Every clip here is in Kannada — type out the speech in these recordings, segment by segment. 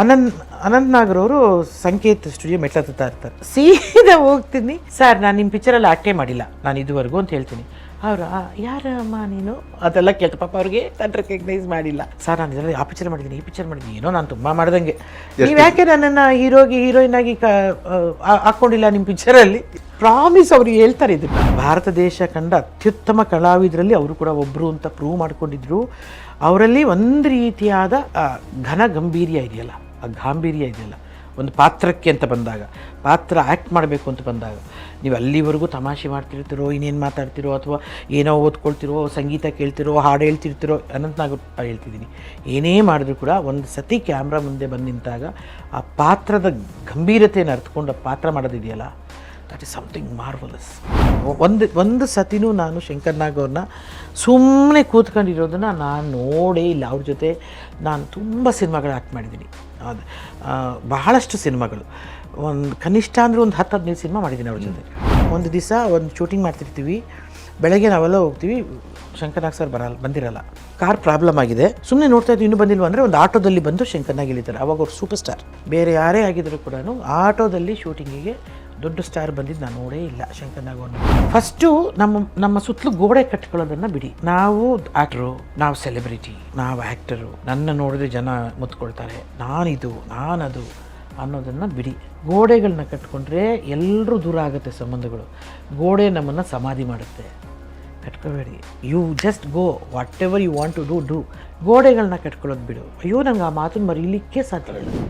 ಅನಂತ್ ನಾಗರವರು ಸಂಕೇತ್ ಸ್ಟುಡಿಯೋ ಮೆಟ್ಲತ್ತಾ ಇರ್ತಾರೆ. ಸೀದಾ ಹೋಗ್ತೀನಿ, ಸರ್ ನಾನು ನಿಮ್ಮ ಪಿಕ್ಚರಲ್ಲಿ ಆ್ಯಕ್ಟೇ ಮಾಡಿಲ್ಲ ನಾನು ಇದುವರೆಗೂ ಅಂತ ಹೇಳ್ತೀನಿ. ಅವರು ಯಾರಮ್ಮ ನೀನು ಅದೆಲ್ಲ ಕೇಳ್ತಾ, ಪಾಪ ಅವ್ರಿಗೆ ನಾನು ರೆಕಗ್ನೈಸ್ ಮಾಡಿಲ್ಲ. ಸರ್ ನಾನು ಇದರಲ್ಲಿ ಆ ಪಿಕ್ಚರ್ ಮಾಡಿದ್ದೀನಿ, ಈ ಪಿಕ್ಚರ್ ಮಾಡಿದ್ದೀನಿ, ಏನೋ ನಾನು ತುಂಬ ಮಾಡ್ದಂಗೆ, ನೀವು ಯಾಕೆ ನನ್ನನ್ನು ಹೀರೋಯಿನ್ ಆಗಿ ಹಾಕ್ಕೊಂಡಿಲ್ಲ ನಿಮ್ಮ ಪಿಕ್ಚರಲ್ಲಿ? ಪ್ರಾಮಿಸ್ ಅವ್ರಿಗೆ ಹೇಳ್ತಾರೆ. ಇದು ಭಾರತ ದೇಶ ಕಂಡ ಅತ್ಯುತ್ತಮ ಕಲಾವಿದರಲ್ಲಿ ಅವರು ಕೂಡ ಒಬ್ಬರು ಅಂತ ಪ್ರೂವ್ ಮಾಡ್ಕೊಂಡಿದ್ರು. ಅವರಲ್ಲಿ ಒಂದು ರೀತಿಯಾದ ಘನ ಗಂಭೀರ್ಯ ಇದೆಯಲ್ಲ, ಆ ಗಾಂಭೀರ್ಯ ಇದೆಯಲ್ಲ, ಒಂದು ಪಾತ್ರಕ್ಕೆ ಅಂತ ಬಂದಾಗ, ಪಾತ್ರ ಆ್ಯಕ್ಟ್ ಮಾಡಬೇಕು ಅಂತ ಬಂದಾಗ, ನೀವು ಅಲ್ಲಿವರೆಗೂ ತಮಾಷೆ ಮಾಡ್ತಿರ್ತೀರೋ, ಇನ್ನೇನು ಮಾತಾಡ್ತಿರೋ, ಅಥವಾ ಏನೋ ಓದ್ಕೊಳ್ತಿರೋ, ಸಂಗೀತ ಕೇಳ್ತಿರೋ, ಹಾಡು ಹೇಳ್ತಿರ್ತಿರೋ, ಅನಂತನಾಗ್ ಹೇಳ್ತಿದ್ದೀನಿ, ಏನೇ ಮಾಡಿದ್ರು ಕೂಡ ಒಂದು ಸತಿ ಕ್ಯಾಮ್ರಾ ಮುಂದೆ ಬಂದು ನಿಂತಾಗ ಆ ಪಾತ್ರದ ಗಂಭೀರತೆಯನ್ನು ಅರ್ಥಕೊಂಡು ಆ ಪಾತ್ರ ಮಾಡೋದಿದೆಯಲ್ಲ, ದಟ್ ಈಸ್ ಸಮಥಿಂಗ್ ಮಾರ್ವಲಸ್. ಒಂದು ಸತಿನೂ ನಾನು ಶಂಕರ್ ನಾಗ್ ಅವ್ರನ್ನ ಸುಮ್ಮನೆ ಕೂತ್ಕೊಂಡಿರೋದನ್ನು ನಾನು ನೋಡೇ ಇಲ್ಲ. ಅವ್ರ ಜೊತೆ ನಾನು ತುಂಬ ಸಿನಿಮಾಗಳು ಆ್ಯಕ್ಟ್ ಮಾಡಿದ್ದೀನಿ, ಅದು ಬಹಳಷ್ಟು ಸಿನಿಮಾಗಳು, ಒಂದು ಕನಿಷ್ಠ ಅಂದರೆ ಒಂದು 10-15 ಸಿನಿಮಾ ಮಾಡಿದ್ದೀನಿ ಅವ್ರ ಜೊತೆ. ಒಂದು ದಿವಸ ಒಂದು ಶೂಟಿಂಗ್ ಮಾಡ್ತಿರ್ತೀವಿ, ಬೆಳಗ್ಗೆ ನಾವೆಲ್ಲ ಹೋಗ್ತೀವಿ, ಶಂಕರ್ ನಾಗ್ ಸರ್ ಬಂದಿರಲ್ಲ, ಕಾರ್ ಪ್ರಾಬ್ಲಮ್ ಆಗಿದೆ, ಸುಮ್ಮನೆ ನೋಡ್ತಾ ಇದ್ದೀವಿ, ಇನ್ನೂ ಬಂದಿಲ್ವ ಅಂದರೆ ಒಂದು ಆಟೋದಲ್ಲಿ ಬಂದು ಶಂಕರ್ ನಾಗ್ ಇಳಿತಾರೆ. ಅವಾಗ ಅವ್ರು ಸೂಪರ್ ಸ್ಟಾರ್, ಬೇರೆ ಯಾರೇ ಆಗಿದ್ರು ಕೂಡ ಆಟೋದಲ್ಲಿ ಶೂಟಿಂಗಿಗೆ ದೊಡ್ಡ ಸ್ಟಾರ್ ಬಂದಿದ್ದು ನಾನು ನೋಡೇ ಇಲ್ಲ ಶಂಕರ್ ನಾಗ್ ಅವ್ರನ್ನ. ಫಸ್ಟು ನಮ್ಮ ಸುತ್ತಲೂ ಗೋಡೆ ಕಟ್ಕೊಳ್ಳೋದನ್ನು ಬಿಡಿ, ನಾವು ಆಕ್ಟ್ರು, ನಾವು ಸೆಲೆಬ್ರಿಟಿ, ನಾವು ಆ್ಯಕ್ಟರು, ನನ್ನ ನೋಡಿದ್ರೆ ಜನ ಮುತ್ಕೊಳ್ತಾರೆ, ನಾನದು ಅನ್ನೋದನ್ನು ಬಿಡಿ. ಗೋಡೆಗಳನ್ನ ಕಟ್ಕೊಂಡ್ರೆ ಎಲ್ಲರೂ ದೂರ ಆಗುತ್ತೆ ಸಂಬಂಧಗಳು. ಗೋಡೆ ನಮ್ಮನ್ನು ಸಮಾಧಿ ಮಾಡುತ್ತೆ, ಕಟ್ಕೋಬೇಡಿ. You just go, whatever you want to do. ಗೋಡೆಗಳನ್ನ ಕಟ್ಕೊಳ್ಳೋದು ಬಿಡು. ಅಯ್ಯೋ, ನಂಗೆ ಆ ಮಾತನ್ನು ಮರೀಲಿಕ್ಕೆ ಸಾಧ್ಯ ಇಲ್ಲ.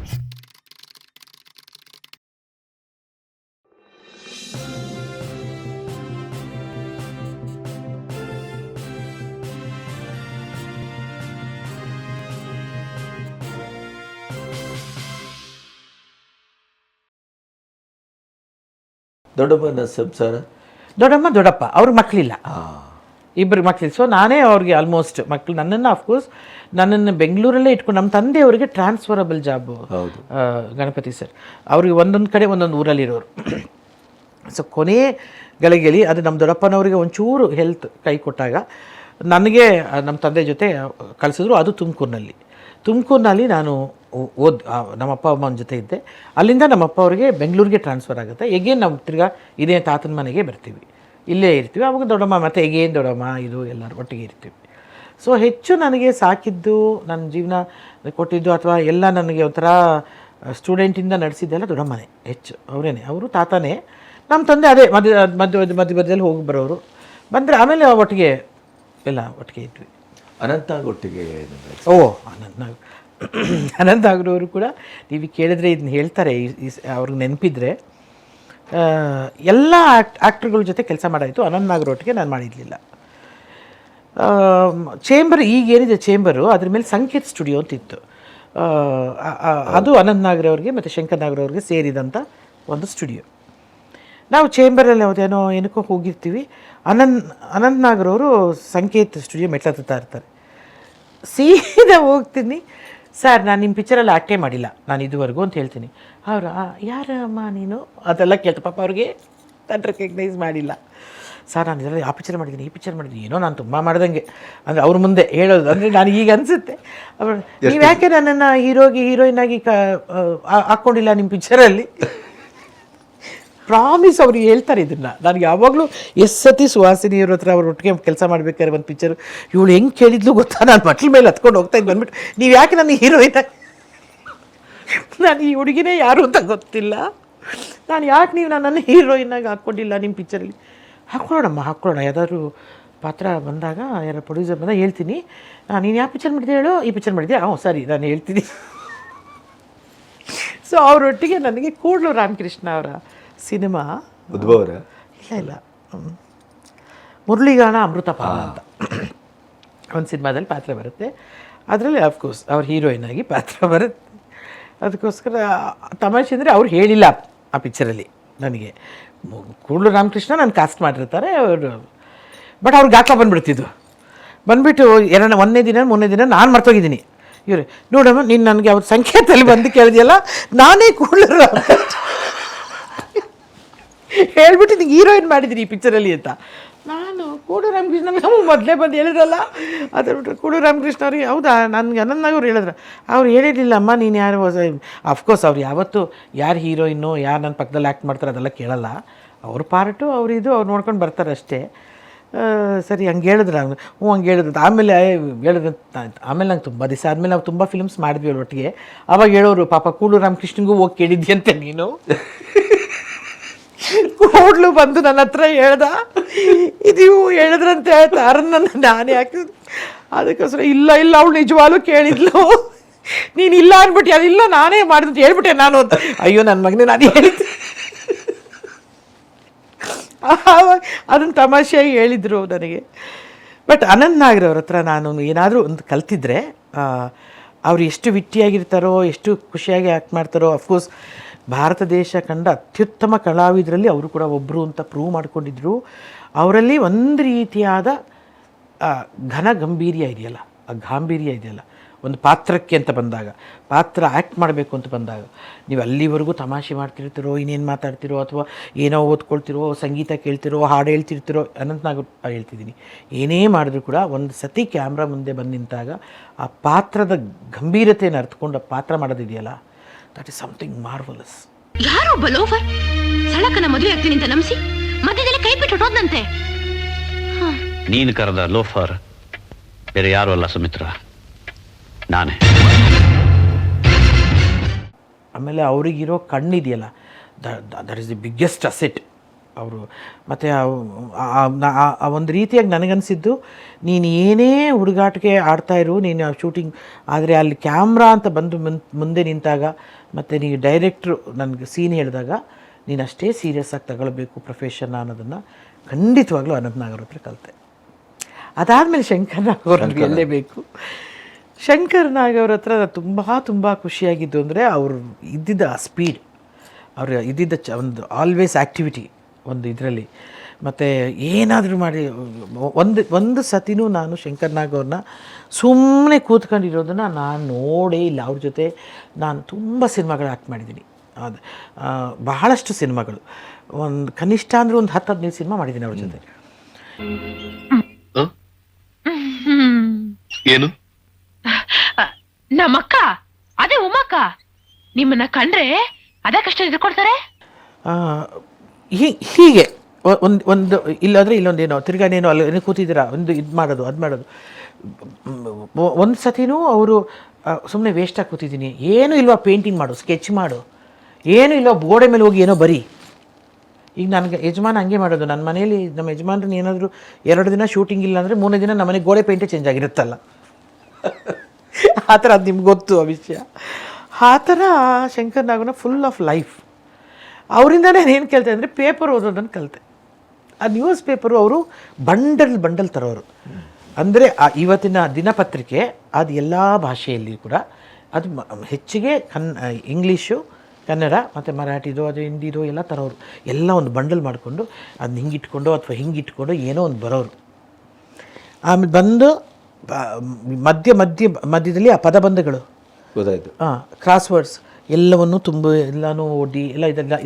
ದೊಡ್ಡಮ್ಮನ ಸಂಸಾರ, ದೊಡ್ಡಪ್ಪ ಅವ್ರಿಗೆ ಮಕ್ಕಳಿಲ್ಲ, ಇಬ್ಬರಿಗೆ ಮಕ್ಕಳಿಲ್ಲ. ಸೊ ನಾನೇ ಅವ್ರಿಗೆ ಆಲ್ಮೋಸ್ಟ್ ಮಕ್ಕಳು. ನನ್ನನ್ನು ಬೆಂಗಳೂರಲ್ಲೇ ಇಟ್ಕೊಂಡು, ನಮ್ಮ ತಂದೆಯವರಿಗೆ ಟ್ರಾನ್ಸ್ಫರಬಲ್ ಜಾಬು ಗಣಪತಿ ಸರ್, ಅವ್ರಿಗೆ ಒಂದೊಂದು ಕಡೆ ಒಂದೊಂದು ಊರಲ್ಲಿರೋರು. ಸೊ ಕೊನೆ ಗಳಿಗೆಯಲ್ಲಿ ಅದು ನಮ್ಮ ದೊಡ್ಡಪ್ಪನವರಿಗೆ ಒಂಚೂರು ಹೆಲ್ತ್ ಕೈ ಕೊಟ್ಟಾಗ ನನಗೆ ನಮ್ಮ ತಂದೆ ಜೊತೆ ಕಳಿಸಿದ್ರು. ಅದು ತುಮಕೂರಿನಲ್ಲಿ ನಾನು ನಮ್ಮಪ್ಪ ಅಮ್ಮನ ಜೊತೆ ಇದ್ದೆ. ಅಲ್ಲಿಂದ ನಮ್ಮಪ್ಪ ಅವರಿಗೆ ಬೆಂಗಳೂರಿಗೆ ಟ್ರಾನ್ಸ್ಫರ್ ಆಗುತ್ತೆ. ಹೇಗೇನು ನಾವು ತಿರ್ಗಾ ಇದೇ ತಾತನ ಮನೆಗೆ ಬರ್ತೀವಿ, ಇಲ್ಲೇ ಇರ್ತೀವಿ. ಅವಾಗ ದೊಡ್ಡಮ್ಮ ಮತ್ತು ಹೇಗೇನು ದೊಡ್ಡಮ್ಮ ಇದು ಎಲ್ಲರೂ ಒಟ್ಟಿಗೆ ಇರ್ತೀವಿ. ಸೊ ಹೆಚ್ಚು ನನಗೆ ಸಾಕಿದ್ದು, ನನ್ನ ಜೀವನ ಕೊಟ್ಟಿದ್ದು, ಅಥವಾ ಎಲ್ಲ ನನಗೆ ಒಂಥರ ಸ್ಟೂಡೆಂಟಿಂದ ನಡೆಸಿದ್ದೆಲ್ಲ ದೊಡ್ಡಮ್ಮನೇ ಹೆಚ್ಚು. ಅವರು ತಾತನೇ. ನಮ್ಮ ತಂದೆ ಅದೇ ಮಧ್ಯದಲ್ಲಿ ಹೋಗಿ ಬರೋರು, ಬಂದರೆ ಆಮೇಲೆ ಒಟ್ಟಿಗೆ ಇದ್ವಿ. ಅನಂತನಾಗ್ ಒಟ್ಟಿಗೆ ಅನಂತ್ ನಾಗ್ರವರು ಕೂಡ ನೀವು ಕೇಳಿದ್ರೆ ಇದನ್ನ ಹೇಳ್ತಾರೆ, ಅವ್ರಿಗೆ ನೆನಪಿದ್ರೆ. ಎಲ್ಲ ಆ್ಯಕ್ಟ್ರುಗಳ ಜೊತೆ ಕೆಲಸ ಮಾಡಾಯಿತು, ಅನಂತ್ ನಾಗ್ರೊಟ್ಟಿಗೆ ನಾನು ಮಾಡಿರಲಿಲ್ಲ. ಚೇಂಬರ್ ಈಗೇನಿದೆ ಚೇಂಬರು, ಅದ್ರ ಮೇಲೆ ಸಂಕೇತ್ ಸ್ಟುಡಿಯೋ ಅಂತಿತ್ತು. ಅದು ಅನಂತ್ ನಾಗ್ರವ್ರಿಗೆ ಮತ್ತು ಶಂಕರ್ ನಾಗ್ರವ್ರಿಗೆ ಸೇರಿದಂಥ ಒಂದು ಸ್ಟುಡಿಯೋ. ನಾವು ಚೇಂಬರಲ್ಲಿ ಏನಕ್ಕೋ ಹೋಗಿರ್ತೀವಿ. ಅನಂತ್ ನಾಗ್ರವರು ಸಂಕೇತ್ ಸ್ಟುಡಿಯೋ ಮೆಟ್ಲತ್ತಾ ಇರ್ತಾರೆ. ಸೀದಾ ಹೋಗ್ತೀನಿ, ಸರ್ ನಾನು ನಿಮ್ಮ ಪಿಕ್ಚರಲ್ಲಿ ಆ್ಯಕ್ಟೇ ಮಾಡಿಲ್ಲ ನಾನು ಇದುವರೆಗೂ ಅಂತ ಹೇಳ್ತೀನಿ. ಅವರು ಯಾರಮ್ಮ ನೀನು ಅದೆಲ್ಲ ಕೇಳ್ತಾ, ಪಾಪ ಅವ್ರಿಗೆ ನಾನು ರೆಕಗ್ನೈಸ್ ಮಾಡಿಲ್ಲ. ಸರ್ ನಾನು ಇದರಲ್ಲಿ ಆ ಪಿಕ್ಚರ್ ಮಾಡಿದ್ದೀನಿ, ಈ ಪಿಕ್ಚರ್ ಮಾಡಿದ್ದೀನಿ, ಏನೋ ನಾನು ತುಂಬ ಮಾಡ್ದಂಗೆ ಅಂದರೆ ಅವ್ರ ಮುಂದೆ ಹೇಳೋದು. ಅಂದರೆ ನನಗೆ ಈಗ ಅನಿಸುತ್ತೆ, ಅವರು ನೀವು ಯಾಕೆ ನನ್ನನ್ನು ಹೀರೋಯಿನ್ ಆಗಿ ಹಾಕ್ಕೊಂಡಿಲ್ಲ ನಿಮ್ಮ ಪಿಕ್ಚರಲ್ಲಿ? ಪ್ರಾಮಿಸ್ ಅವ್ರಿಗೆ ಹೇಳ್ತಾರೆ ಇದನ್ನು. ನನಗೆ ಯಾವಾಗಲೂ ಸತಿ ಸುಹಾಸಿನಿಯವ್ರ ಹತ್ರ ಅವ್ರ ಒಟ್ಟಿಗೆ ಕೆಲಸ ಮಾಡ್ಬೇಕಾದ್ರೆ ಒಂದು ಪಿಕ್ಚರು, ಇವಳು ಹೆಂಗೆ ಕೇಳಿದ್ಲು ಗೊತ್ತಾ, ನಾನು ಮಟ್ಲ ಮೇಲೆ ಹತ್ಕೊಂಡು ಹೋಗ್ತಾ ಇದ್ದು ಬಂದ್ಬಿಟ್ಟು, ನೀವು ಯಾಕೆ ನನಗೆ ಹೀರೋಯಿನ್, ನಾನು ಈ ಹುಡುಗಿನೇ ಯಾರು ಅಂತ ಗೊತ್ತಿಲ್ಲ, ನಾನು ಯಾಕೆ ನೀವು ನನ್ನನ್ನು ಹೀರೋಯಿನ್ನಾಗಿ ಹಾಕ್ಕೊಂಡಿಲ್ಲ ನಿಮ್ಮ ಪಿಕ್ಚರಲ್ಲಿ? ಹಾಕ್ಕೊಳ್ಳೋಣ ಯಾವ್ದಾದ್ರು ಪಾತ್ರ ಬಂದಾಗ, ಯಾರು ಪ್ರೊಡ್ಯೂಸರ್ ಬಂದಾಗ ಹೇಳ್ತೀನಿ, ನೀನು ಯಾವ ಪಿಕ್ಚರ್ ಮಾಡಿದೆ ಹೇಳು, ಈ ಪಿಕ್ಚರ್ ಮಾಡಿದೆ, ಸರಿ ನಾನು ಹೇಳ್ತೀನಿ. ಸೊ ಅವರೊಟ್ಟಿಗೆ ನನಗೆ ಕೂಡಲು ರಾಮಕೃಷ್ಣ ಅವರ ಸಿನಿಮಾ ಇಲ್ಲ ಮುರಳಿಗಾನ ಅಮೃತಪಾನ ಅಂತ ಒಂದು ಸಿನಿಮಾದಲ್ಲಿ ಪಾತ್ರ ಬರುತ್ತೆ. ಅದರಲ್ಲಿ ಅಫ್ಕೋರ್ಸ್ ಅವ್ರು ಹೀರೋಯಿನ್ ಆಗಿ ಪಾತ್ರ ಬರುತ್ತೆ. ಅದಕ್ಕೋಸ್ಕರ ತಮಾಷೆ ಅಂದರೆ ಅವ್ರು ಹೇಳಿಲ್ಲ ಆ ಪಿಕ್ಚರಲ್ಲಿ ನನಗೆ. ಕೂಡಲು ರಾಮಕೃಷ್ಣ ನಾನು ಕಾಸ್ಟ್ ಮಾಡಿರ್ತಾರೆ ಅವರು, ಬಟ್ ಅವ್ರಿಗೆ ಗಾಕ ಬಂದುಬಿಟ್ಟು ಮೊನ್ನೆ ದಿನ ನಾನು ಮರ್ತೋಗಿದ್ದೀನಿ. ಇವರು ನೋಡಮ್ಮ, ನೀನು ನನಗೆ ಅವ್ರ ಸಂಕೇತದಲ್ಲಿ ಬಂದು ಕೇಳಿದೆಯಲ್ಲ, ನಾನೇ ಕೂಡಲು ಹೇಳ್ಬಿಟ್ಟು ನಿಂಗೆ ಹೀರೋಯಿನ್ ಮಾಡಿದ್ದೀನಿ ಈ ಪಿಕ್ಚರಲ್ಲಿ ಅಂತ. ನಾನು ಕೂಡು ರಾಮಕೃಷ್ಣ ನಾವು ಮೊದಲೇ ಬಂದು ಹೇಳಿದ್ರಲ್ಲ ಅದ್ರ ಬಿಟ್ಟರೆ ಕೂಡು ರಾಮಕೃಷ್ಣ ಅವ್ರಿಗೆ ಹೌದಾ ನನಗೆ ಅನಂತ್ನಾಗ್ ಅವ್ರು ಹೇಳಿದ್ರು. ಅವ್ರು ಹೇಳಿರಲಿಲ್ಲ ಅಮ್ಮ ನೀನು ಯಾರು ಅಫ್ಕೋರ್ಸ್ ಅವ್ರು ಯಾವತ್ತೂ ಯಾರು ಹೀರೋಯಿನ್ನು ಯಾರು ನನ್ನ ಪಕ್ಕದಲ್ಲಿ ಆ್ಯಕ್ಟ್ ಮಾಡ್ತಾರೆ ಅದೆಲ್ಲ ಕೇಳಲ್ಲ. ಅವ್ರ ಪಾರ್ಟು ಅವ್ರಿದು ಅವ್ರು ನೋಡ್ಕೊಂಡು ಬರ್ತಾರೆ ಅಷ್ಟೇ. ಸರಿ ಹಂಗೆ ಹೇಳಿದ್ರು ಹ್ಞೂ ಹಂಗೆ ಹೇಳಿದ್ರು. ಆಮೇಲೆ ಹೇಳಿದ್ರು ಆಮೇಲೆ ನಂಗೆ ತುಂಬ ದಿವಸ ಆದಮೇಲೆ ನಾವು ತುಂಬ ಫಿಲ್ಮ್ಸ್ ಮಾಡಿದ್ವಿ ಅವ್ರ ಒಟ್ಟಿಗೆ. ಅವಾಗ ಹೇಳೋರು ಪಾಪ ಕೂಡು ರಾಮಕೃಷ್ಣಗೂ ಹೋಗಿ ಕೇಳಿದ್ಯಂತೆ ನೀನು. ಕೂಡ್ಲು ಬಂದು ನನ್ನ ಹತ್ರ ಹೇಳ್ದ ಇದು ಹೇಳಿದ್ರಂತೆ ಹೇಳ್ತಾರನ್ನ ನಾನು ಯಾಕೆ ಅದಕ್ಕೋಸ್ಕರ ಇಲ್ಲ ಅವಳು ನಿಜವಾಗ್ಲೂ ಕೇಳಿದ್ಲು ನೀನು ಇಲ್ಲ ಅಂದ್ಬಿಟ್ಟು ಅದಿಲ್ಲ ನಾನೇ ಮಾಡಿದ್ದು ಹೇಳ್ಬಿಟ್ಟೆ ನಾನು ಅಂತ. ಅಯ್ಯೋ ನನ್ನ ಮಗನೇ ನಾನು ಹೇಳಿದ್ದೆ. ಅದನ್ನು ತಮಾಷೆಯಾಗಿ ಹೇಳಿದರು ನನಗೆ. ಬಟ್ ಅನಂತ್ ನಾಗರ್ ಅವ್ರ ಹತ್ರ ನಾನು ಏನಾದರೂ ಒಂದು ಕಲ್ತಿದ್ರೆ ಅವ್ರು ಎಷ್ಟು ವಿಟ್ಟಿಯಾಗಿರ್ತಾರೋ ಎಷ್ಟು ಖುಷಿಯಾಗಿ ಆ್ಯಕ್ಟ್ ಮಾಡ್ತಾರೋ. ಅಫ್ಕೋರ್ಸ್ ಭಾರತ ದೇಶ ಕಂಡ ಅತ್ಯುತ್ತಮ ಕಲಾವಿದರಲ್ಲಿ ಅವರು ಕೂಡ ಒಬ್ಬರು ಅಂತ ಪ್ರೂವ್ ಮಾಡ್ಕೊಂಡಿದ್ರು. ಅವರಲ್ಲಿ ಒಂದು ರೀತಿಯಾದ ಘನ ಗಂಭೀರ್ಯ ಇದೆಯಲ್ಲ, ಆ ಗಾಂಭೀರ್ಯ ಇದೆಯಲ್ಲ ಒಂದು ಪಾತ್ರಕ್ಕೆ ಅಂತ ಬಂದಾಗ, ಪಾತ್ರ ಆ್ಯಕ್ಟ್ ಮಾಡಬೇಕು ಅಂತ ಬಂದಾಗ, ನೀವು ಅಲ್ಲಿವರೆಗೂ ತಮಾಷೆ ಮಾಡ್ತಿರ್ತೀರೋ ಇನ್ನೇನು ಮಾತಾಡ್ತಿರೋ ಅಥವಾ ಏನೋ ಓದ್ಕೊಳ್ತಿರೋ ಸಂಗೀತ ಕೇಳ್ತಿರೋ ಹಾಡು ಹೇಳ್ತಿರ್ತಿರೋ ಅನಂತ್ನಾಗ್ ಹೇಳ್ತಿದ್ದೀನಿ. ಏನೇ ಮಾಡಿದ್ರು ಕೂಡ ಒಂದು ಸತಿ ಕ್ಯಾಮ್ರಾ ಮುಂದೆ ಬಂದು ನಿಂತಾಗ ಆ ಪಾತ್ರದ ಗಂಭೀರತೆಯನ್ನು ಅರ್ಥಕೊಂಡು ಆ ಪಾತ್ರ ಮಾಡೋದಿದೆಯಲ್ಲ, ದಟ್ ಇಸ್ ಸಮಥಿಂಗ್ ಮಾರ್ವಲಸ್. ಯಾರೊಬ್ಬ ಲೋಫರ್ ಸಳಕನ ಮದುವೆ ಆಗ್ತೀನಿ ಅಂತ ನಂಬಿಸಿ ಮಧ್ಯದಲ್ಲಿ ಕೈ ಬಿಟ್ಟು ಹೊಟ್ಟೋದಂತೆ. ನೀನು ಕರೆದ ಲೋಫರ್ ಬೇರೆ ಯಾರು ಅಲ್ಲ ಸುಮಿತ್ರಾ, ನಾನೇ. ಆಮೇಲೆ ಅವರಿಗಿರೋ ಕಣ್ಣಿದೆಯಲ್ಲ, that is the biggest asset ಅವರು. ಮತ್ತು ಆ ಒಂದು ರೀತಿಯಾಗಿ ನನಗನ್ಸಿದ್ದು, ನೀನು ಏನೇ ಹುಡುಗಾಟಿಗೆ ಆಡ್ತಾಯಿರು ನೀನು ಶೂಟಿಂಗ್, ಆದರೆ ಅಲ್ಲಿ ಕ್ಯಾಮ್ರಾ ಅಂತ ಬಂದು ಮುಂದೆ ನಿಂತಾಗ ಮತ್ತು ನೀವು ಡೈರೆಕ್ಟ್ರು ನನಗೆ ಸೀನ್ ಹೇಳಿದಾಗ ನೀನು ಅಷ್ಟೇ ಸೀರಿಯಸ್ ಆಗಿ ತಗೊಳ್ಬೇಕು ಪ್ರೊಫೆಷನ್ ಅನ್ನೋದನ್ನು ಖಂಡಿತವಾಗ್ಲೂ ಅನಂತ್ ನಾಗ್ ಅವ್ರ ಹತ್ರ ಕಲಿತೆ. ಅದಾದಮೇಲೆ ಶಂಕರ್ ನಾಗ್ ಅವ್ರನ್ನ ಗೆಲ್ಲೇಬೇಕು. ಶಂಕರ್ ನಾಗ್ ಅವ್ರ ಹತ್ರ ತುಂಬ ಖುಷಿಯಾಗಿದ್ದು ಅಂದರೆ ಅವರು ಇದ್ದಿದ್ದ ಸ್ಪೀಡ್, ಅವರು ಇದ್ದಿದ್ದ ಒಂದು ಆಲ್ವೇಸ್ ಆ್ಯಕ್ಟಿವಿಟಿ ಒಂದು ಇದರಲ್ಲಿ. ಮತ್ತು ಏನಾದರೂ ಮಾಡಿ ಒಂದು ಸತಿನೂ ನಾನು ಶಂಕರ್ ನಾಗ್ ಅವ್ರನ್ನ ಸುಮ್ಮನೆ ಕೂತ್ಕೊಂಡಿರೋದನ್ನು ನಾನು ನೋಡೇ ಇಲ್ಲ. ಅವ್ರ ಜೊತೆ ನಾನು ತುಂಬ ಸಿನಿಮಾಗಳು ಆ್ಯಕ್ಟ್ ಮಾಡಿದ್ದೀನಿ, ಅದು ಬಹಳಷ್ಟು ಸಿನಿಮಾಗಳು, ಒಂದು ಕನಿಷ್ಠ ಅಂದರೆ ಒಂದು 10-15 ಸಿನಿಮಾ ಮಾಡಿದ್ದೀನಿ ಅವ್ರ ಜೊತೆ. ಏನು ನಮ್ಮಕ್ಕ ಅದೇ ಉಮ್ಮಕ್ಕ ನಿಮ್ಮನ್ನ ಕಂಡ್ರೆ ಅದೇ ಕಷ್ಟ ಎದುರ್ಕೊಡ್ತಾರೆ. ಹೀಗೆ ಒಂದು ಇಲ್ಲಾಂದರೆ ಇಲ್ಲೊಂದೇನೋ ತಿರ್ಗಾನೇನೋ ಅಲ್ಲಿ ಕೂತಿದ್ದೀರಾ ಒಂದು ಇದು ಮಾಡೋದು ಅದು ಮಾಡೋದು. ಒಂದು ಸತಿನೂ ಅವರು ಸುಮ್ಮನೆ ವೇಸ್ಟಾಗಿ ಕೂತಿದ್ದೀನಿ, ಏನೂ ಇಲ್ವಾ ಪೇಂಟಿಂಗ್ ಮಾಡು, ಸ್ಕೆಚ್ ಮಾಡು, ಏನೂ ಇಲ್ವಾ ಗೋಡೆ ಮೇಲೆ ಹೋಗಿ ಏನೋ ಬರೀ. ಈಗ ನನಗೆ ಯಜಮಾನ ಹಂಗೆ ಮಾಡೋದು. ನನ್ನ ಮನೇಲಿ ನಮ್ಮ ಯಜಮಾನ್ರನ್ನ ಏನಾದರೂ 2 ದಿನ ಶೂಟಿಂಗ್ ಇಲ್ಲ ಅಂದರೆ 3ನೇ ದಿನ ನಮ್ಮ ಮನೆಗೆ ಗೋಡೆ ಪೇಂಟೇ ಚೇಂಜ್ ಆಗಿರುತ್ತಲ್ಲ, ಆ ಥರ ಅದು ನಿಮ್ಗೆ ಗೊತ್ತು ಆ ವಿಷಯ. ಆ ಥರ ಶಂಕರ್ ನಾಗ್ನ ಫುಲ್ ಆಫ್ ಲೈಫ್. ಅವರಿಂದನೇ ಏನು ಕಲಿತೆ ಅಂದರೆ ಪೇಪರ್ ಓದೋದನ್ನು ಕಲಿತೆ. ಆ ನ್ಯೂಸ್ ಪೇಪರು ಅವರು ಬಂಡಲ್ ತರೋರು. ಅಂದರೆ ಇವತ್ತಿನ ದಿನಪತ್ರಿಕೆ ಅದು ಎಲ್ಲ ಭಾಷೆಯಲ್ಲಿ ಕೂಡ ಅದು ಹೆಚ್ಚಿಗೆ ಇಂಗ್ಲೀಷು, ಕನ್ನಡ ಮತ್ತು ಮರಾಠಿದು ಅದು ಹಿಂದಿದು ಎಲ್ಲ ತರೋರು. ಎಲ್ಲ ಒಂದು ಬಂಡಲ್ ಮಾಡಿಕೊಂಡು ಅದನ್ನ ಹಿಂಗಿಟ್ಕೊಂಡು ಅಥವಾ ಹಿಂಗಿಟ್ಕೊಂಡು ಏನೋ ಒಂದು ಬರೋರು. ಆಮೇಲೆ ಬಂದು ಮಧ್ಯದಲ್ಲಿ ಆ ಪದಬಂಧಗಳು ಗೊತ್ತಾಯಿತು, ಕ್ರಾಸ್ವರ್ಡ್ಸ್ ಎಲ್ಲವನ್ನು ಎಲ್ಲನೂ ಓದಿ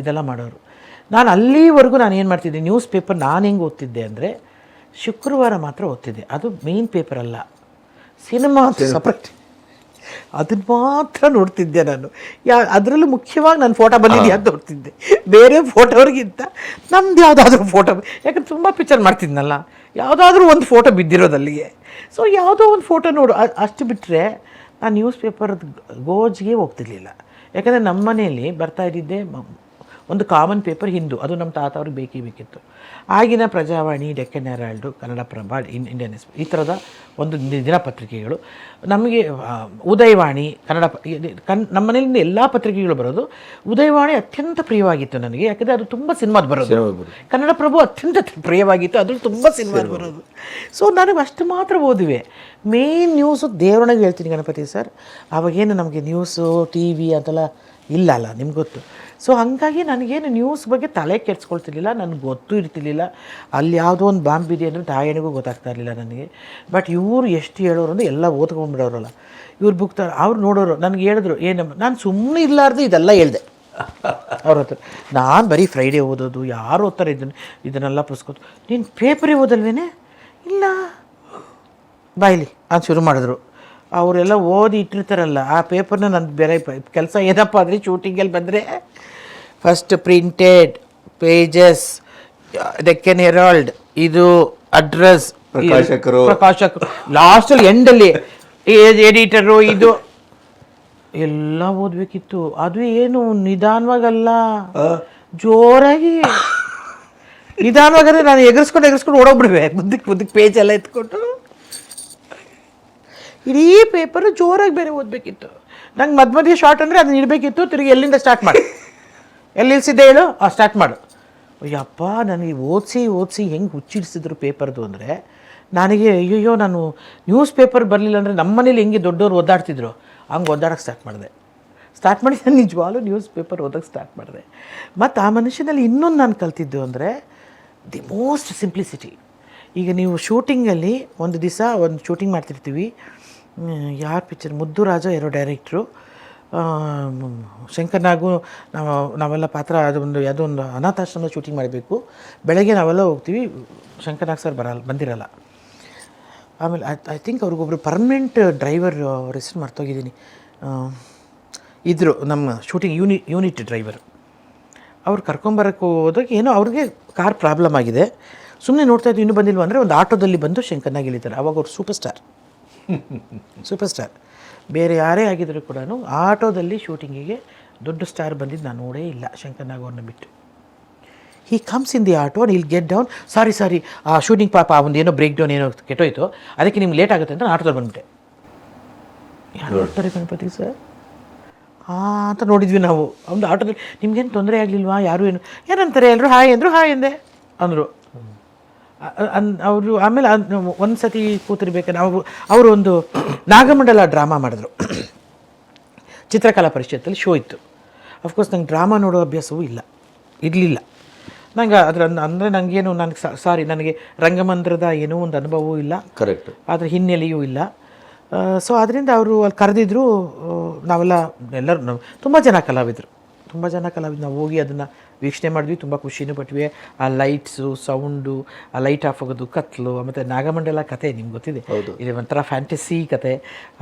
ಇದೆಲ್ಲ ಮಾಡೋರು. ನಾನು ಅಲ್ಲಿವರೆಗೂ ನಾನು ಏನು ಮಾಡ್ತಿದ್ದೆ, ನ್ಯೂಸ್ ಪೇಪರ್ ನಾನು ಹೆಂಗೆ ಓದ್ತಿದ್ದೆ ಅಂದರೆ ಶುಕ್ರವಾರ ಮಾತ್ರ ಓದ್ತಿದ್ದೆ. ಅದು ಮೇನ್ ಪೇಪರ್ ಅಲ್ಲ, ಸಿನಿಮಾ ಸಪ್ರೇಟ್, ಅದನ್ನು ಮಾತ್ರ ನೋಡ್ತಿದ್ದೆ ನಾನು. ಅದರಲ್ಲೂ ಮುಖ್ಯವಾಗಿ ನನ್ನ ಫೋಟೋ ಬಂದಿದೆಯಾ ಅಂತ ನೋಡ್ತಿದ್ದೆ, ಬೇರೆ ಫೋಟೋವ್ರಿಗಿಂತ ನಮ್ದು ಯಾವುದಾದ್ರೂ ಫೋಟೋ. ಯಾಕಂದ್ರೆ ತುಂಬ ಪಿಕ್ಚರ್ ಮಾಡ್ತಿದ್ನಲ್ಲ, ಯಾವುದಾದ್ರೂ ಒಂದು ಫೋಟೋ ಬಿದ್ದಿರೋದಲ್ಲಿಗೆ. ಸೊ ಯಾವುದೋ ಒಂದು ಫೋಟೋ ನೋಡು, ಅಷ್ಟು ಬಿಟ್ಟರೆ ನಾನು ನ್ಯೂಸ್ ಪೇಪರ್ದು ಗೋಜಿಗೆ ಹೋಗ್ತಿರ್ಲಿಲ್ಲ. ಯಾಕಂದರೆ ನಮ್ಮ ಮನೆಯಲ್ಲಿ ಬರ್ತಾ ಇದ್ದಿದ್ದೆ ಒಂದು ಕಾಮನ್ ಪೇಪರ್ ಹಿಂದೂ, ಅದು ನಮ್ಮ ತಾತ ಅವ್ರಿಗೆ ಬೇಕಿತ್ತು. ಆಗಿನ ಪ್ರಜಾವಾಣಿ, ಡೆಕ್ಕನ್ ಹೆರಾಲ್ಡು, ಕನ್ನಡಪ್ರಭ, ಇಂಡಿಯನ್ ಎಕ್ಸ್‌ಪ್ರೆಸ್, ಈ ಥರದ ಒಂದು ದಿನಪತ್ರಿಕೆಗಳು. ನಮಗೆ ಉದಯವಾಣಿ, ನಮ್ಮ ಮನೆಯಿಂದ ಎಲ್ಲ ಪತ್ರಿಕೆಗಳು ಬರೋದು. ಉದಯವಾಣಿ ಅತ್ಯಂತ ಪ್ರಿಯವಾಗಿತ್ತು ನನಗೆ, ಯಾಕಂದರೆ ಅದು ತುಂಬ ಸಿನಿಮಾದ ಬರೋದು. ಕನ್ನಡಪ್ರಭ ಅತ್ಯಂತ ಪ್ರಿಯವಾಗಿತ್ತು, ಅದ್ರಲ್ಲಿ ತುಂಬ ಸಿನಿಮಾದ ಬರೋದು. ಸೊ ನನಗೆ ಅಷ್ಟು ಮಾತ್ರ ಓದುವೆ. ಮೇನ್ ನ್ಯೂಸು ದೇವರೊಳಗೆ ಹೇಳ್ತೀನಿ ಗಣಪತಿ ಸರ್, ಅವಾಗೇನು ನಮಗೆ ನ್ಯೂಸು ಟಿ ವಿ ಅಂತೆಲ್ಲ ಇಲ್ಲ ನಿಮ್ಗೆ ಗೊತ್ತು. ಸೊ ಹಾಗಾಗಿ ನನಗೇನು ನ್ಯೂಸ್ ಬಗ್ಗೆ ತಲೆ ಕೆಡ್ಸ್ಕೊಳ್ತಿರ್ಲಿಲ್ಲ, ನನಗೆ ಗೊತ್ತೂ ಇರ್ತಿರ್ಲಿಲ್ಲ. ಅಲ್ಲಿ ಯಾವುದೋ ಒಂದು ಬಾಂಬ್ ಇದೆ ಅಂದರೆ ತಾಯಣಿಗೂ ಗೊತ್ತಾಗ್ತಾ ಇರಲಿಲ್ಲ ನನಗೆ. ಬಟ್ ಇವರು ಎಷ್ಟು ಹೇಳೋರು ಅಂದರೆ ಎಲ್ಲ ಓದ್ಕೊಂಡ್ಬಿಡೋರಲ್ಲ, ಇವ್ರು ಬುಕ್ತಾರೆ, ಅವ್ರು ನೋಡೋರು. ನನಗೆ ಹೇಳಿದ್ರು ನಾನು ಸುಮ್ಮನೆ ಇರಲಾರ್ದು ಇದೆಲ್ಲ ಹೇಳಿದೆ ಅವ್ರ ಹತ್ರ. ನಾನು ಬರೀ ಫ್ರೈಡೇ ಓದೋದು, ಯಾರು ಓದ್ತಾರೆ ಇದನ್ನೆಲ್ಲ ಪುಸ್ತಕ. ನೀನು ಪೇಪರೇ ಓದಲ್ವೇನೆ, ಇಲ್ಲ ಬಾಯ್ಲಿ ಅದು ಶುರು ಮಾಡಿದ್ರು. ಅವರೆಲ್ಲ ಓದಿ ಇಟ್ಟಿರ್ತಾರಲ್ಲ ಆ ಪೇಪರ್ನ ನಂದು ಬೇರೆ ಕೆಲಸ ಏನಪ್ಪ ಅಂದರೆ ಶೂಟಿಂಗಲ್ಲಿ ಬಂದರೆ first printed pages, Deccan Herald, ಇದು ಅಡ್ರೆಸ್, ಪ್ರಕಾಶಕರು, ಲಾಸ್ಟಲ್ಲಿ ಎಂಡಲ್ಲಿ ಎಡಿಟರು, ಇದು ಎಲ್ಲ ಓದಬೇಕಿತ್ತು. ಅದು ಏನು ನಿಧಾನವಾಗಲ್ಲ, ಜೋರಾಗಿ ನಿಧಾನವಾಗಂದ್ರೆ ನಾನು ಎಗರ್ಸ್ಕೊಂಡು ಓಡೋಗ್ಬಿಡ್ವೆ ಮುದ್ದಕ್ಕೆ ಪೇಜ್ ಎಲ್ಲ ಎತ್ಕೊಂಡು. ಇಡೀ ಪೇಪರು ಜೋರಾಗಿ ಬೇರೆ ಓದಬೇಕಿತ್ತು. ನಂಗೆ ಮಧ್ಯ ಶಾರ್ಟ್ ಅಂದರೆ ಅದನ್ನ ಇಡಬೇಕಿತ್ತು. ತಿರುಗಿ ಎಲ್ಲಿಂದ ಸ್ಟಾರ್ಟ್ ಮಾಡಿ, ಎಲ್ಲಿ ನಿಲ್ಸಿದ್ದೆ ಹೇಳು, ಸ್ಟಾರ್ಟ್ ಮಾಡು. ಅಯ್ಯಪ್ಪ, ನನಗೆ ಓದಿಸಿ ಹೆಂಗೆ ಹುಚ್ಚಿಡಿಸಿದ್ರು ಪೇಪರ್ದು ಅಂದರೆ ನನಗೆ ಅಯ್ಯೋ, ನಾನು ನ್ಯೂಸ್ ಪೇಪರ್ ಬರಲಿಲ್ಲ ಅಂದರೆ ನಮ್ಮ ಮನೇಲಿ ಹೆಂಗೆ ದೊಡ್ಡವ್ರು ಓದಾಡ್ತಿದ್ರು ಹಂಗೆ ಓದಾಡೋಕ್ಕೆ ಸ್ಟಾರ್ಟ್ ಮಾಡಿ ನಾನು ನಿಜವಾಗ್ಲೂ ನ್ಯೂಸ್ ಪೇಪರ್ ಓದೋಕ್ಕೆ ಸ್ಟಾರ್ಟ್ ಮಾಡಿದೆ. ಮತ್ತು ಆ ಮನುಷ್ಯನಲ್ಲಿ ಇನ್ನೊಂದು ನಾನು ಕಲ್ತಿದ್ದು ಅಂದರೆ ದಿ ಮೋಸ್ಟ್ ಸಿಂಪ್ಲಿಸಿಟಿ. ಈಗ ನೀವು ಶೂಟಿಂಗಲ್ಲಿ ಒಂದು ದಿವಸ ಒಂದು ಶೂಟಿಂಗ್ ಮಾಡ್ತಿರ್ತೀವಿ, ಯಾರು ಪಿಕ್ಚರ್ ಮುದ್ದು ರಾಜ ಇರೋ ಡೈರೆಕ್ಟ್ರು, ಶಂಕರ್ನಾಗು ನಾವೆಲ್ಲ ಪಾತ್ರ ಯಾವುದೋ ಒಂದು ಅನಾಥಾಶ್ರಮ ಶೂಟಿಂಗ್ ಮಾಡಬೇಕು. ಬೆಳಗ್ಗೆ ನಾವೆಲ್ಲ ಹೋಗ್ತೀವಿ, ಶಂಕರ್ನಾಗ್ ಸರ್ ಬಂದಿರಲ್ಲ. ಆಮೇಲೆ ಐ ಥಿಂಕ್ ಅವ್ರಿಗೊಬ್ರು ಪರ್ಮನೆಂಟ್ ಡ್ರೈವರ್ ಅವ್ರ ಹೆಸರು ಮರ್ತೋಗಿದ್ದೀನಿ, ಇದ್ದರು ನಮ್ಮ ಶೂಟಿಂಗ್ ಯೂನಿಟ್ ಡ್ರೈವರ್. ಅವ್ರು ಕರ್ಕೊಂಬರೋಕ್ಕೆ ಹೋದಾಗ ಏನೋ ಅವ್ರಿಗೆ ಕಾರ್ ಪ್ರಾಬ್ಲಮ್ ಆಗಿದೆ. ಸುಮ್ಮನೆ ನೋಡ್ತಾ ಇದ್ದು ಇನ್ನೂ ಬಂದಿಲ್ವ ಅಂದರೆ ಒಂದು ಆಟೋದಲ್ಲಿ ಬಂದು ಶಂಕರ್ನಾಗ್ ಇಳಿತಾರೆ. ಅವಾಗ ಅವ್ರು ಸೂಪರ್ ಸ್ಟಾರ್. ಬೇರೆ ಯಾರೇ ಆಗಿದ್ದರೂ ಕೂಡ ಆಟೋದಲ್ಲಿ ಶೂಟಿಂಗಿಗೆ ದೊಡ್ಡ ಸ್ಟಾರ್ ಬಂದಿದ್ದು ನಾನು ನೋಡೇ ಇಲ್ಲ ಶಂಕರ್ನಾಗ್ ಅವ್ರನ್ನ ಬಿಟ್ಟು. He comes in the auto and will get down. Sorry ಆ ಶೂಟಿಂಗ್ ಪಾಪ ಒಂದು ಏನೋ ಬ್ರೇಕ್ ಡೌನ್ ಏನೋ ಕೆಟ್ಟೋಯ್ತು, ಅದಕ್ಕೆ ನಿಮ್ಗೆ ಲೇಟ್ ಆಗುತ್ತೆ ಅಂತ ನಾನು ಆಟೋದಲ್ಲಿ ಬಂದ್ಬಿಟ್ಟೆ. ಯಾರು ನೋಡ್ತಾರೆ ಗಣಪತಿ ಸರ್ ಅಂತ ನೋಡಿದ್ವಿ ನಾವು. ಒಂದು ಆಟೋದಲ್ಲಿ ನಿಮ್ಗೇನು ತೊಂದರೆ ಆಗಲಿಲ್ವಾ, ಯಾರು ಏನಂತಾರೆ ಎಲ್ಲರೂ ಹಾಯ್ ಅಂದರು. ಅವರು ಆಮೇಲೆ ಒಂದು ಸತಿ ಕೂತಿರ್ಬೇಕಾದ್ರೆ ಅವರು ಒಂದು ನಾಗಮಂಡಲ ಡ್ರಾಮಾ ಮಾಡಿದ್ರು, ಚಿತ್ರಕಲಾ ಪರಿಷತ್ತಲ್ಲಿ ಶೋ ಇತ್ತು. ಅಫ್ಕೋರ್ಸ್ ನಂಗೆ ಡ್ರಾಮಾ ನೋಡೋ ಅಭ್ಯಾಸವೂ ಇರಲಿಲ್ಲ ನಂಗೆ. ಅಂದರೆ ನನಗೇನು ನನಗೆ ರಂಗಮಂದಿರದ ಏನೋ ಒಂದು ಅನುಭವವೂ ಇಲ್ಲ, ಕರೆಕ್ಟ್, ಅದರ ಹಿನ್ನೆಲೆಯೂ ಇಲ್ಲ. ಸೊ ಅದರಿಂದ ಅವರು ಅಲ್ಲಿ ಕರೆದಿದ್ರು. ನಾವೆಲ್ಲ ಎಲ್ಲರೂ ತುಂಬ ಜನ ಕಲಾವಿದರು ನಾವು ಹೋಗಿ ಅದನ್ನು ವೀಕ್ಷಣೆ ಮಾಡಿದ್ವಿ. ತುಂಬ ಖುಷಿನೂ ಪಟ್ವಿ. ಆ ಲೈಟ್ಸು, ಸೌಂಡು, ಆ ಲೈಟ್ ಆಫ್ ಆಗೋದು, ಕತ್ಲು, ಮತ್ತು ನಾಗಮಂಡಲ ಕತೆ ನಿಮ್ಗೆ ಗೊತ್ತಿದೆ, ಇದು ಒಂಥರ ಫ್ಯಾಂಟಸಿ ಕತೆ.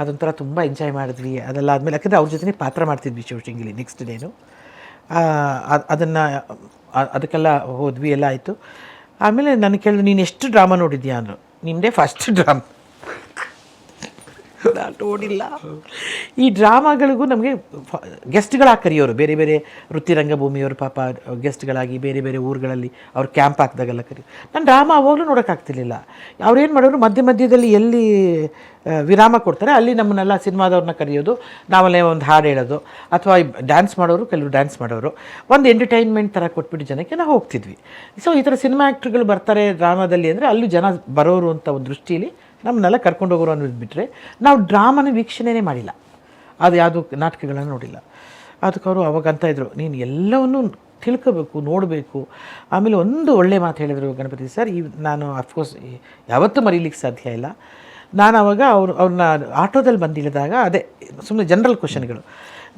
ಅದೊಂಥರ ತುಂಬ ಎಂಜಾಯ್ ಮಾಡಿದ್ವಿ. ಅದೆಲ್ಲ ಆದಮೇಲೆ ಯಾಕಂದರೆ ಅವ್ರ ಜೊತೆ ಪಾತ್ರ ಮಾಡ್ತಿದ್ವಿ ಶೂಟಿಂಗಲ್ಲಿ ನೆಕ್ಸ್ಟ್ ಡೇನು. ಅದಕ್ಕೆಲ್ಲ ಹೋದ್ವಿ, ಎಲ್ಲ ಆಯಿತು. ಆಮೇಲೆ ನನಗೆ ಕೇಳಿದ್ರು, ನೀನು ಎಷ್ಟು ಡ್ರಾಮಾ ನೋಡಿದ್ಯಾ ಅಂದರು. ನಿಮ್ಮದೇ ಫಸ್ಟ್ ಡ್ರಾಮಾ ನೋಡಿಲ್ಲ. ಈ ಡ್ರಾಮಾಗಳಿಗೂ ನಮಗೆ ಗೆಸ್ಟ್ಗಳಾಗಿ ಕರೆಯೋರು, ಬೇರೆ ಬೇರೆ ವೃತ್ತಿ ರಂಗಭೂಮಿಯವರು ಪಾಪ ಗೆಸ್ಟ್ಗಳಾಗಿ ಬೇರೆ ಬೇರೆ ಊರುಗಳಲ್ಲಿ ಅವ್ರು ಕ್ಯಾಂಪ್ ಹಾಕಿದಾಗೆಲ್ಲ ಕರೆಯೋರು. ನಾನು ಡ್ರಾಮಾ ಅವಾಗಲೂ ನೋಡೋಕ್ಕಾಗ್ತಿರ್ಲಿಲ್ಲ. ಅವ್ರೇನು ಮಾಡೋರು, ಮಧ್ಯದಲ್ಲಿ ಎಲ್ಲಿ ವಿರಾಮ ಕೊಡ್ತಾರೆ ಅಲ್ಲಿ ನಮ್ಮನ್ನೆಲ್ಲ ಸಿನಿಮಾದವ್ರನ್ನ ಕರೆಯೋದು, ನಾವಲ್ಲೇ ಒಂದು ಹಾಡು ಹೇಳೋದು, ಅಥವಾ ಡ್ಯಾನ್ಸ್ ಮಾಡೋರು, ಕೆಲವರು ಡ್ಯಾನ್ಸ್ ಮಾಡೋರು, ಒಂದು ಎಂಟರ್ಟೈನ್ಮೆಂಟ್ ಥರ ಕೊಟ್ಬಿಟ್ಟು ಜನಕ್ಕೆ ನಾವು ಹೋಗ್ತಿದ್ವಿ. ಸೊ ಈ ಥರ ಸಿನಿಮಾ ಆ್ಯಕ್ಟ್ರುಗಳು ಬರ್ತಾರೆ ಡ್ರಾಮಾದಲ್ಲಿ ಅಂದರೆ ಅಲ್ಲೂ ಜನ ಬರೋರು ಅಂತ ಒಂದು ದೃಷ್ಟಿಯಲ್ಲಿ ನಮ್ಮನ್ನೆಲ್ಲ ಕರ್ಕೊಂಡು ಹೋಗೋರು ಅನ್ನೋದು ಬಿಟ್ಟರೆ ನಾವು ಡ್ರಾಮಾನ ವೀಕ್ಷಣೆನೇ ಮಾಡಿಲ್ಲ, ಅದು ಯಾವುದು ನಾಟಕಗಳನ್ನು ನೋಡಿಲ್ಲ. ಅದಕ್ಕೆ ಅವರು ಅವಾಗ ಅಂತ ಇದ್ರು, ನೀನು ಎಲ್ಲವನ್ನೂ ತಿಳ್ಕೋಬೇಕು, ನೋಡಬೇಕು. ಆಮೇಲೆ ಒಂದು ಒಳ್ಳೆ ಮಾತು ಹೇಳಿದರು ಗಣಪತಿ ಸರ್, ನಾನು ಅಫ್ಕೋರ್ಸ್ ಯಾವತ್ತೂ ಮರೀಲಿಕ್ಕೆ ಸಾಧ್ಯ ಇಲ್ಲ. ನಾನು ಅವಾಗ ಅವ್ರನ್ನ ಆಟೋದಲ್ಲಿ ಬಂದಿಳಿದಾಗ ಅದೇ ಸುಮ್ಮನೆ ಜನರಲ್ ಕ್ವಶನ್ಗಳು,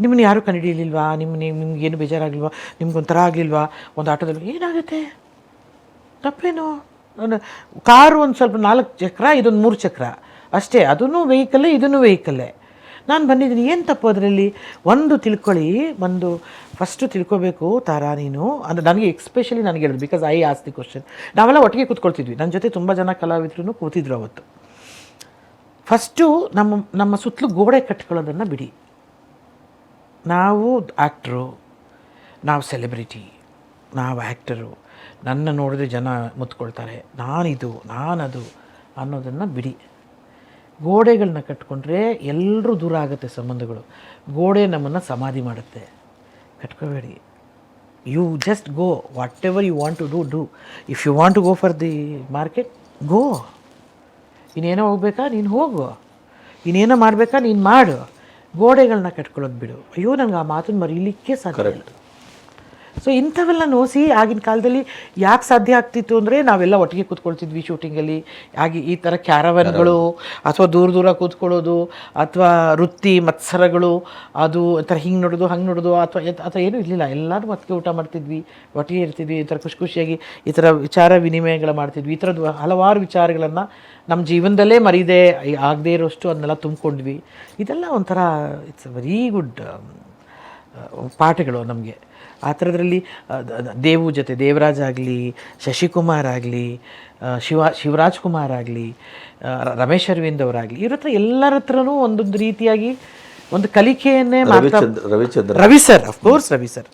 ನಿಮ್ಮನ್ನ ಯಾರೂ ಕಂಡುಹಿಡಿಯಲಿಲ್ವಾ, ನಿಮ್ಗೇನು ಬೇಜಾರಾಗಲಿಲ್ವಾ, ನಿಮ್ಗೊಂಥರ ಆಗಲಿಲ್ವಾ, ಒಂದು ಆಟೋದಲ್ಲಿ ಏನಾಗುತ್ತೆ, ತಪ್ಪೇನು, ಕಾರು ಒಂದು ಸ್ವಲ್ಪ 4 ಚಕ್ರ, ಇದೊಂದು 3 ಚಕ್ರ ಅಷ್ಟೇ, ಅದೂ ವೆಹಿಕಲ್ಲೇ ಇದೂ ವೆಹಿಕಲ್ಲೇ. ನಾನು ಬಂದಿದ್ದೀನಿ, ಏನು ತಪ್ಪು ಅದರಲ್ಲಿ? ಒಂದು ತಿಳ್ಕೊಳ್ಳಿ, ಒಂದು ಫಸ್ಟು ತಿಳ್ಕೊಬೇಕು ತಾರಾ ನೀನು ಅಂದರೆ ನನಗೆ ಎಕ್ಸ್ಪೆಷಲಿ ನನಗೆ ಹೇಳೋದು, because I as the question. ನಾವೆಲ್ಲ ಒಟ್ಟಿಗೆ ಕೂತ್ಕೊಳ್ತಿದ್ವಿ, ನನ್ನ ಜೊತೆ ತುಂಬ ಜನ ಕಲಾವಿದರು ಕೂತಿದ್ರು ಅವತ್ತು. ಫಸ್ಟು ನಮ್ಮ ಸುತ್ತಲೂ ಗೋಡೆ ಕಟ್ಕೊಳ್ಳೋದನ್ನು ಬಿಡಿ. ನಾವು ಆ್ಯಕ್ಟ್ರು, ನಾವು ಸೆಲೆಬ್ರಿಟಿ, ನಾವು ಆ್ಯಕ್ಟರು, ನನ್ನ ನೋಡಿದ್ರೆ ಜನ ಮುತ್ಕೊಳ್ತಾರೆ, ನಾನದು ಅನ್ನೋದನ್ನು ಬಿಡಿ. ಗೋಡೆಗಳನ್ನ ಕಟ್ಕೊಂಡ್ರೆ ಎಲ್ಲರೂ ದೂರ ಆಗುತ್ತೆ ಸಂಬಂಧಗಳು. ಗೋಡೆ ನಮ್ಮನ್ನು ಸಮಾಧಿ ಮಾಡುತ್ತೆ. ಕಟ್ಕೋಬೇಡಿ. You just go, whatever you want to do. If you want to go for the market, go. ಇನ್ನೇನೋ ಹೋಗ್ಬೇಕಾ, ನೀನು ಹೋಗು. ಇನ್ನೇನೋ ಮಾಡಬೇಕಾ, ನೀನು ಮಾಡು. ಗೋಡೆಗಳನ್ನ ಕಟ್ಕೊಳ್ಳೋದು ಬಿಡು. ಅಯ್ಯೋ, ನನಗೆ ಆ ಮಾತನ್ನು ಮರೀಲಿಕ್ಕೆ ಸಾಧ್ಯ ಇಲ್ಲ. ಸೊ ಇಂಥವೆಲ್ಲ ನೋಸಿ ಆಗಿನ ಕಾಲದಲ್ಲಿ ಯಾಕೆ ಸಾಧ್ಯ ಆಗ್ತಿತ್ತು ಅಂದರೆ ನಾವೆಲ್ಲ ಒಟ್ಟಿಗೆ ಕೂತ್ಕೊಳ್ತಿದ್ವಿ ಶೂಟಿಂಗಲ್ಲಿ. ಆಗಿ ಈ ಥರ ಕ್ಯಾರವನ್ಗಳು ಅಥವಾ ದೂರ ದೂರ ಕೂತ್ಕೊಳ್ಳೋದು ಅಥವಾ ವೃತ್ತಿ ಮತ್ಸರಗಳು, ಅದು ಒಂಥರ ಹಿಂಗೆ ನೋಡೋದು ಹಂಗೆ ನೋಡೋದು ಅಥವಾ ಏನೂ ಇರಲಿಲ್ಲ. ಎಲ್ಲರೂ ಒಟ್ಟಿಗೆ ಊಟ ಮಾಡ್ತಿದ್ವಿ, ಒಟ್ಟಿಗೆ ಇರ್ತಿದ್ವಿ, ಈ ಥರ ಖುಷಿ ಖುಷಿಯಾಗಿ ಈ ಥರ ವಿಚಾರ ವಿನಿಮಯಗಳು ಮಾಡ್ತಿದ್ವಿ. ಈ ಥರದ್ದು ಹಲವಾರು ವಿಚಾರಗಳನ್ನು ನಮ್ಮ ಜೀವನದಲ್ಲೇ ಮರೀದೆ ಆಗದೇ ಇರೋಷ್ಟು ಅದನ್ನೆಲ್ಲ ತುಂಬಿಕೊಂಡ್ವಿ. ಇದೆಲ್ಲ ಒಂಥರ ಇಟ್ಸ್ ವೆರಿ ಗುಡ್ ಪಾಠಗಳು ನಮಗೆ. ಆ ಥರದ್ರಲ್ಲಿ ದೇವು ಜೊತೆ ದೇವರಾಜ್ ಆಗಲಿ, ಶಶಿಕುಮಾರ್ ಆಗಲಿ, ಶಿವರಾಜ್ ಕುಮಾರ್ ಆಗಲಿ, ರಮೇಶ್ ಅರವಿಂದ್ ಅವರಾಗಲಿ, ಇವ್ರ ಹತ್ರ ಎಲ್ಲರ ಹತ್ರನೂ ಒಂದೊಂದು ರೀತಿಯಾಗಿ ಒಂದು ಕಲಿಕೆಯನ್ನೇ ಮಾಡ್ತಾ. Ravichandra Ravi sir, of course Ravi sir